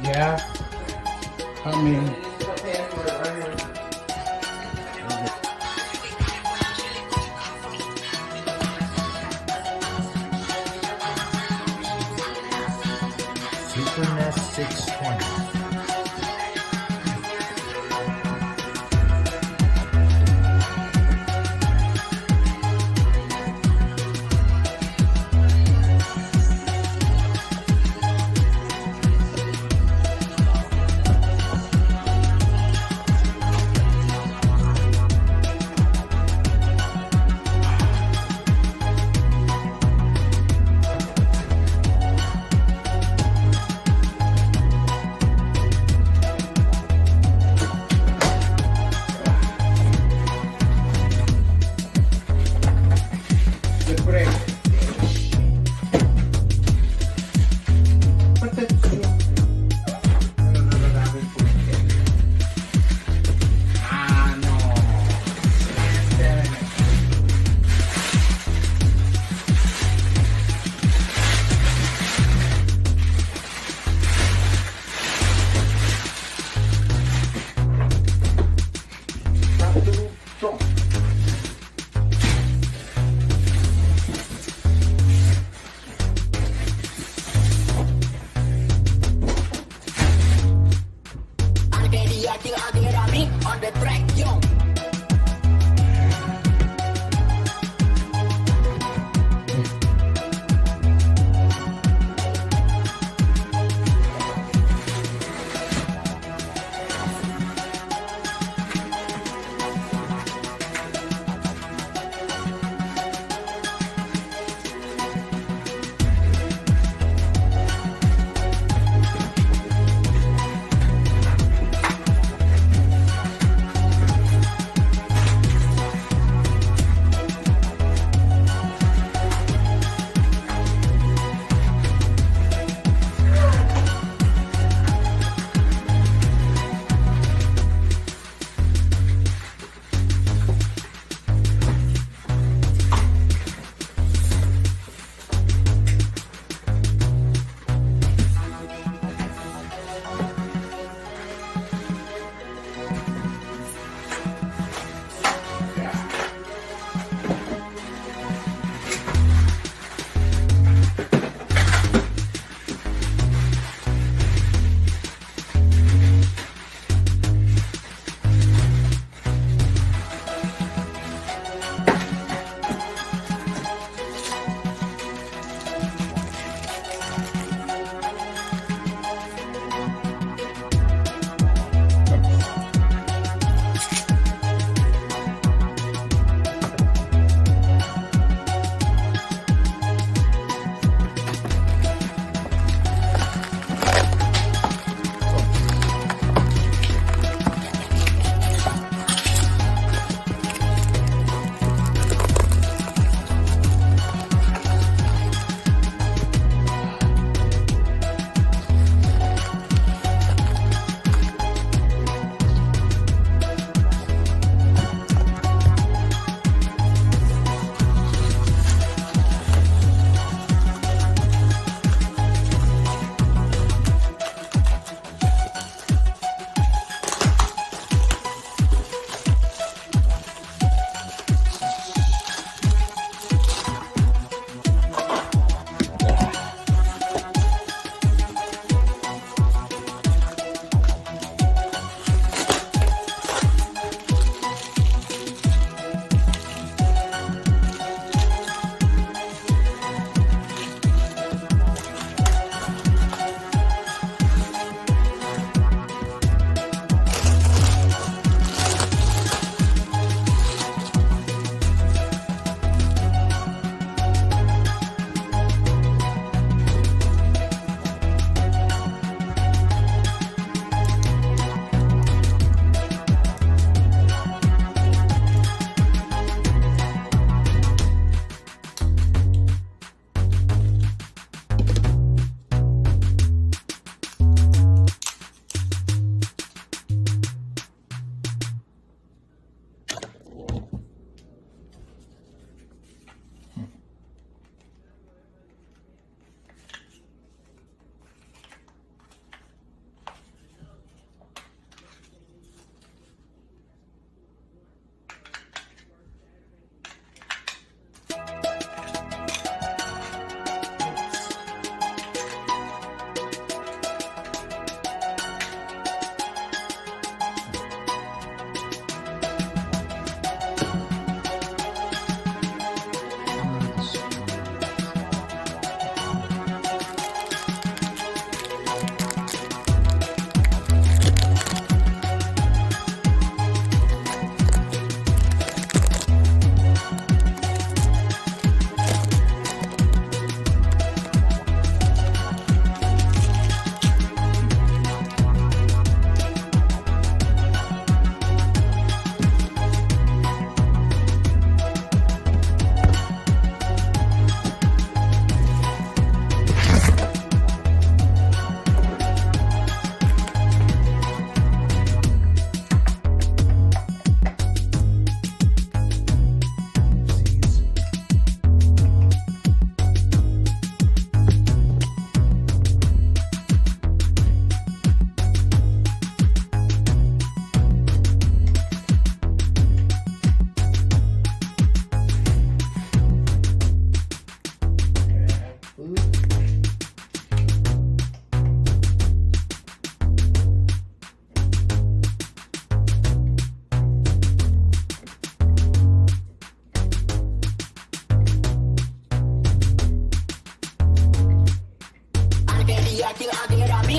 Yeah. I mean, Super Nest 620.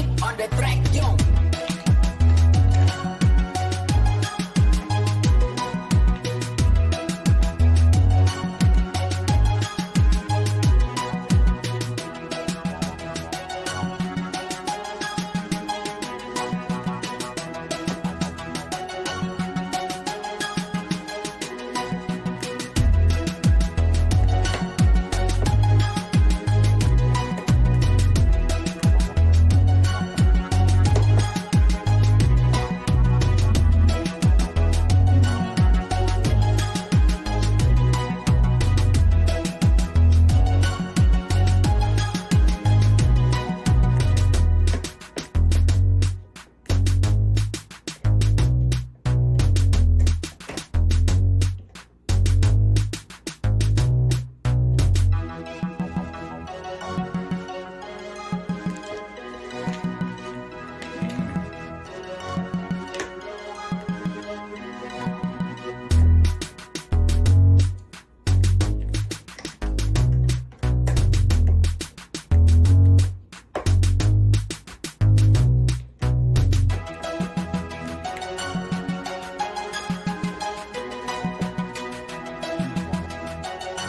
Nick on the track, yo.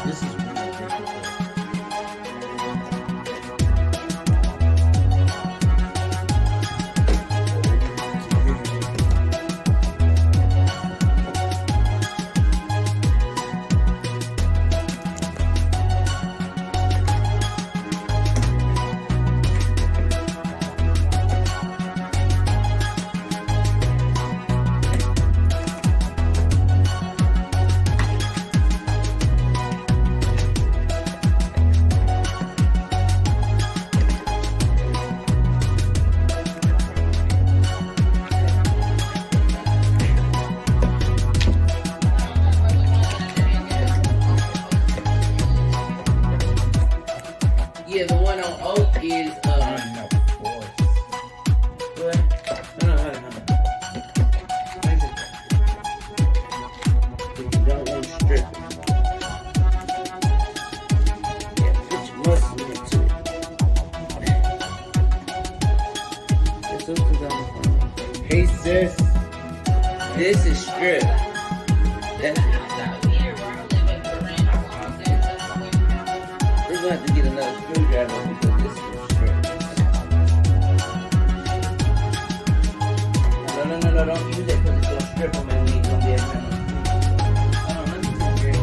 This is really difficult. Yeah, the one on Oak is No force. what? No. If you don't want to strip it. Yeah, put your muscle into it. It's up to them. Hey sis. This is strip. That's we're gonna have to get another screwdriver because this is strip. No, don't use it because it's gonna strip them and we ain't gonna be able to. Hold on, let me take care of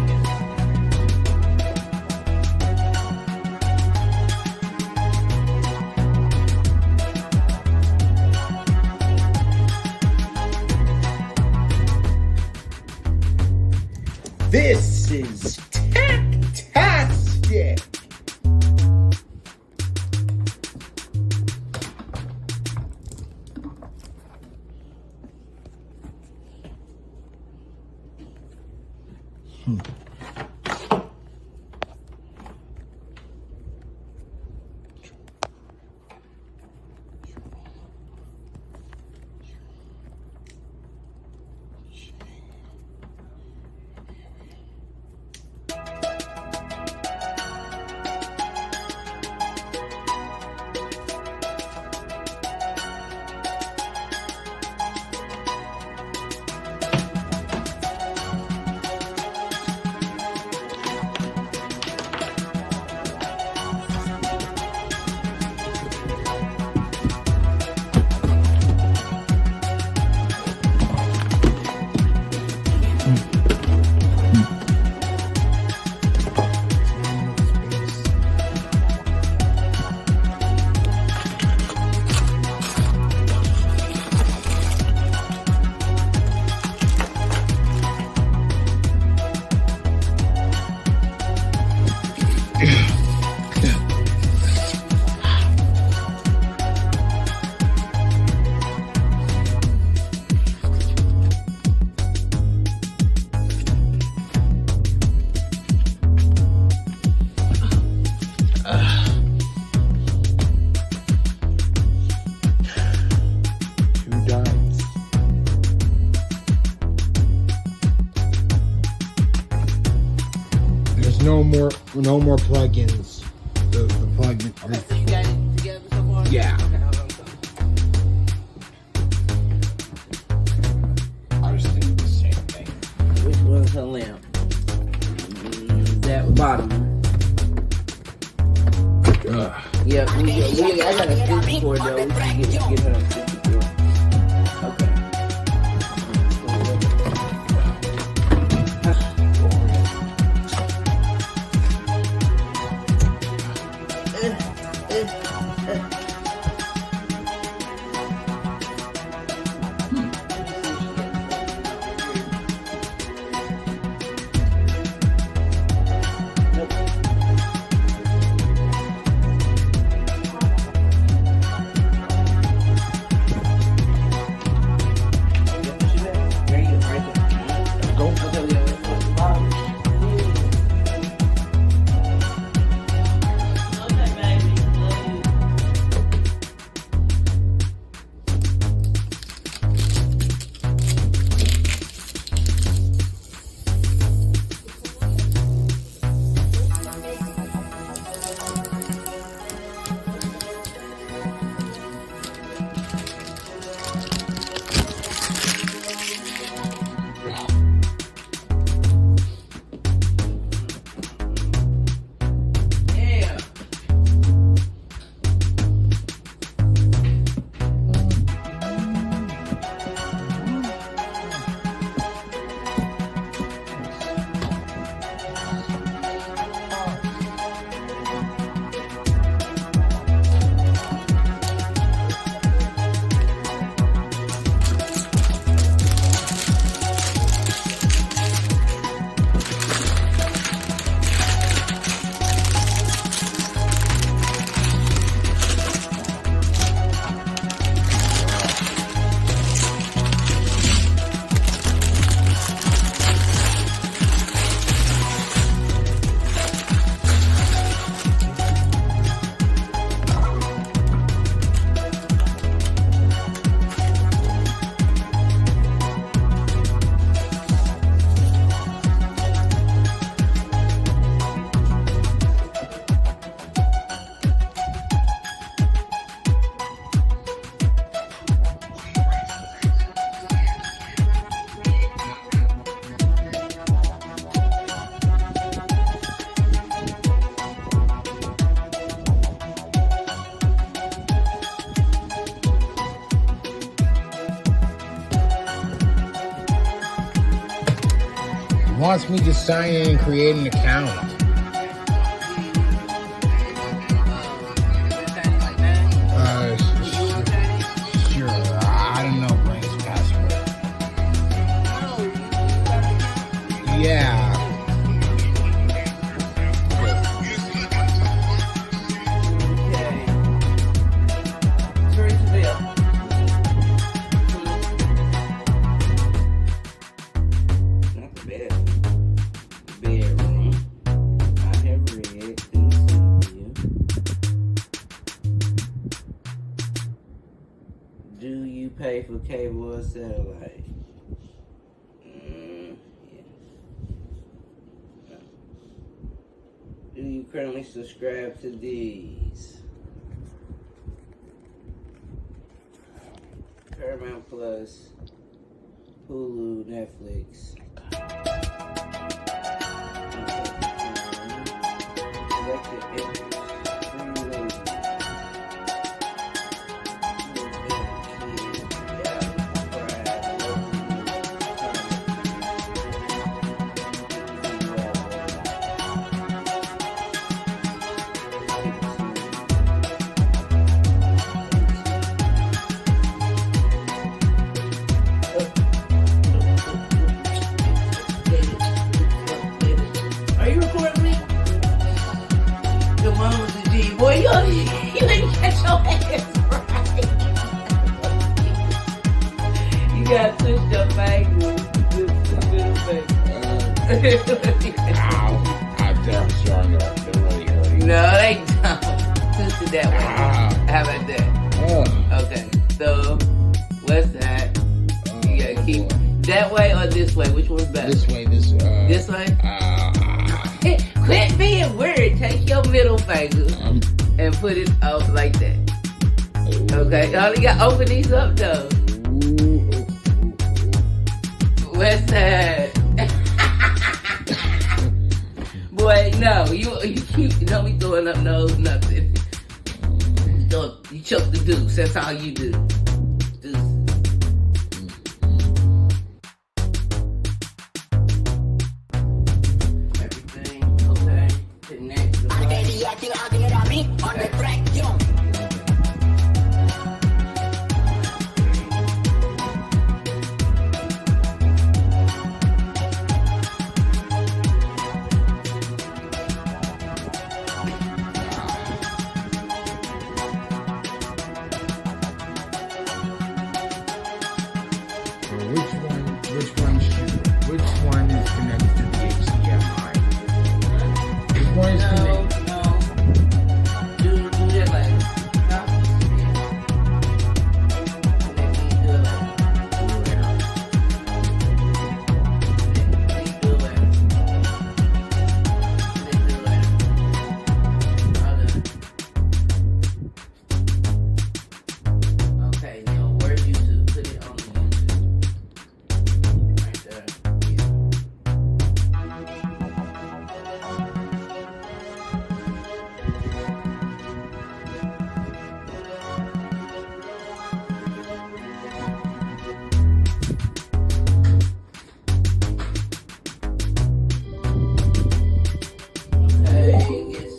this. This is tactastic. No more plugins. The plug. Okay, so you got it together so far? Yeah. Okay, hold on. her lamp. That bottom one. Yeah, I got a 54 though. We can get her a 54. Okay. Wants me to sign in and create an account. Sure. I don't know Brain's password. Yeah. Do you pay for cable or satellite? Yeah. Do you currently subscribe to these? Paramount Plus, Hulu, Netflix. Are you recording me? Your mom was a G. Boy, you didn't catch your ass right. You gotta twist your fingers. Ow. I'm damn sure I know. They're really hurting. No, they don't. Twist it that way. How about that? Okay, so what's that? You gotta keep that way or this way? Which one's better? This way, This way? Quit being weird. Take your middle finger and put it up like that. Okay, all you got open these up though. West side. No, you don't be throwing up nose, nothing. You choke the deuce. That's all you do. Deuce. Everything okay. The next Which one is connected to the HDMI? Which one is connected? No. Do that later. No? Do it later. Do it later. Okay, now where's YouTube? Put it on YouTube. Right there. Okay, yes.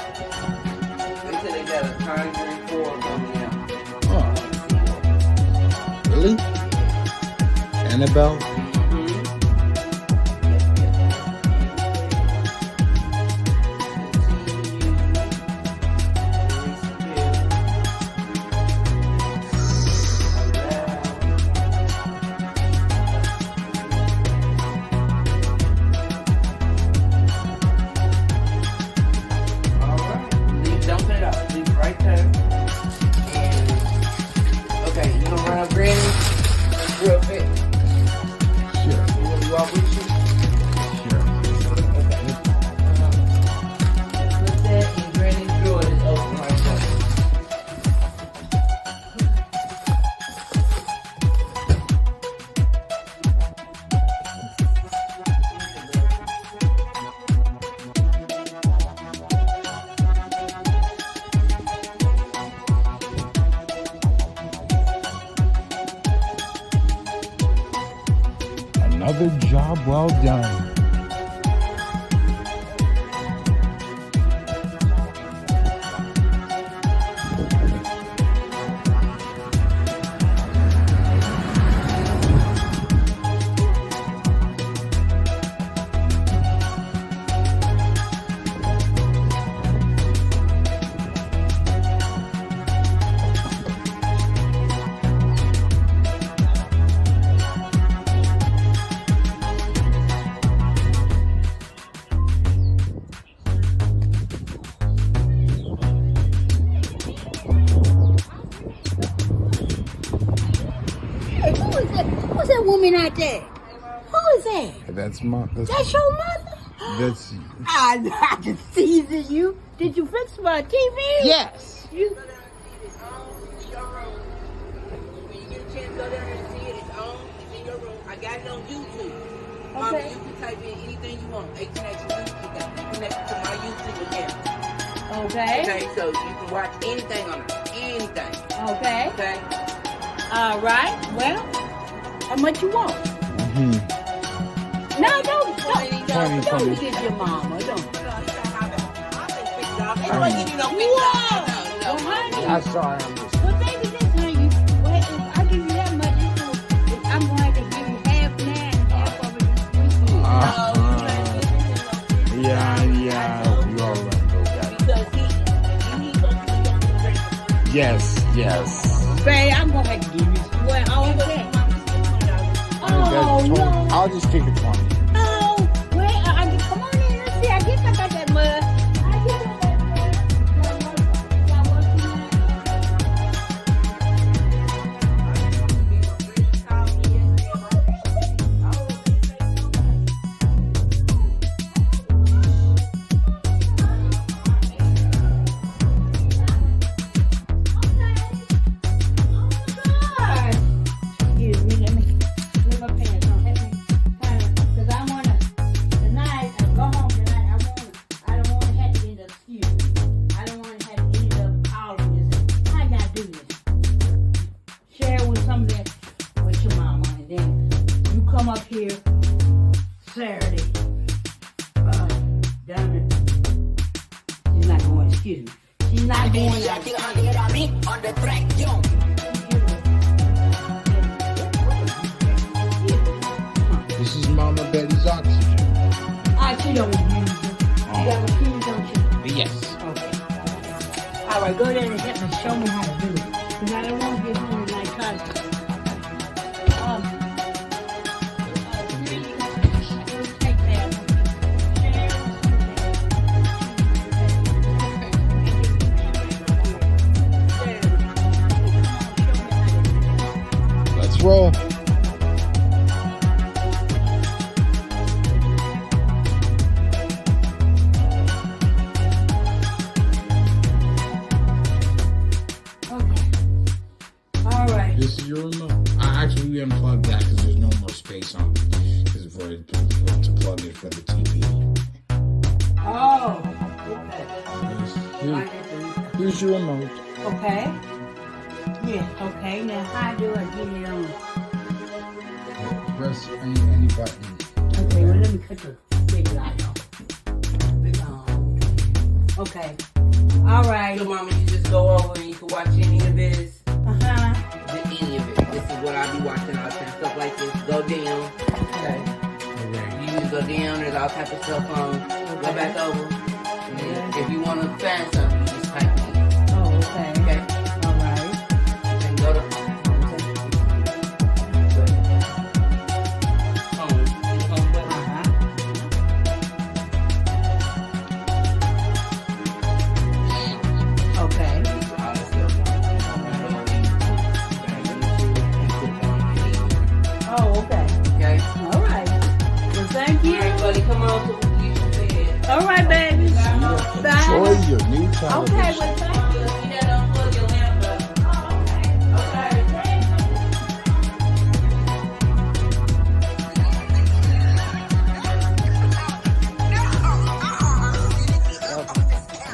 They said they got a Conjuring 4 coming out. Oh, really? Annabelle? Don't put it up. Leave it right there. And, okay, you gonna run up Granny real quick? Sure. You want me to walk with you? Sure. Okay. Put that in Granny's drawer that's open right there. Another job well done. Hey, who's that woman out there? Who is that? That's That's your mother? that's I can see that you. Did you fix my TV? yes. You, When you get a chance, go down there and see it. It's on. It's in your room. I got it on YouTube. Mama, Okay. you can type in anything you want. A connection. You can connect to my YouTube account. okay. Okay, so you can watch anything on it. Anything. Okay. Okay? All right. Well, how much you want? Hmm. No, don't Funny. get your mama. Don't. Whoa! Well, honey. I saw it on this. Well, baby, this honey. Well, if I give you that much, I'm going to have to give you half now and half of it this weekend. Yeah. We all right, Because he Yes. Babe, I'm going to have to give you. Well, all that. Oh, no. I'll just take the 20. Oh, well, come on in. Let's see. I guess I got that mud. come up here Saturday. Down there. She's not going, excuse me. She's not going out. This is Mama Betty's oxygen. She don't use it. You got my keys, don't you? Yes. Okay. All right, go there and help me show me how to do it. Because I don't want to get home and I try to. Take that. Let's roll. This is your remote. Actually, we unplugged that because there's no more space on it. Because it's to plug it for the TV. Oh, okay. Here's your remote. Okay. Yeah, okay. Now, how do I get it on? Press any button. Okay, well, let me cut the big light off. Okay. All right. So, Mama, you just go over and you can watch any of this. Uh-huh. Any of it. This is what I'll be watching all the time. Stuff like this. Go down. Okay. You just go down. There's all type of stuff on. Go back over. And then if you want to find something, you just type it in. Oh, okay. Okay? All right. And go to home. Okay. Oh, okay. Okay? All right. Well, thank you. All right, buddy, come on so we can get you fed. All right, baby. Enjoy Bye. your new television. Okay, well, thank you. You gotta unplug your lamp, but. Oh, okay.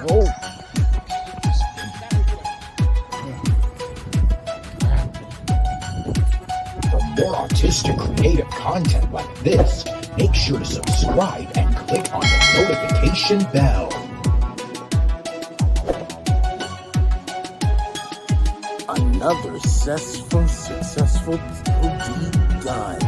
Whoa. For more autistic creative content like this, make sure to subscribe and click on the notification bell. Another successful OD done.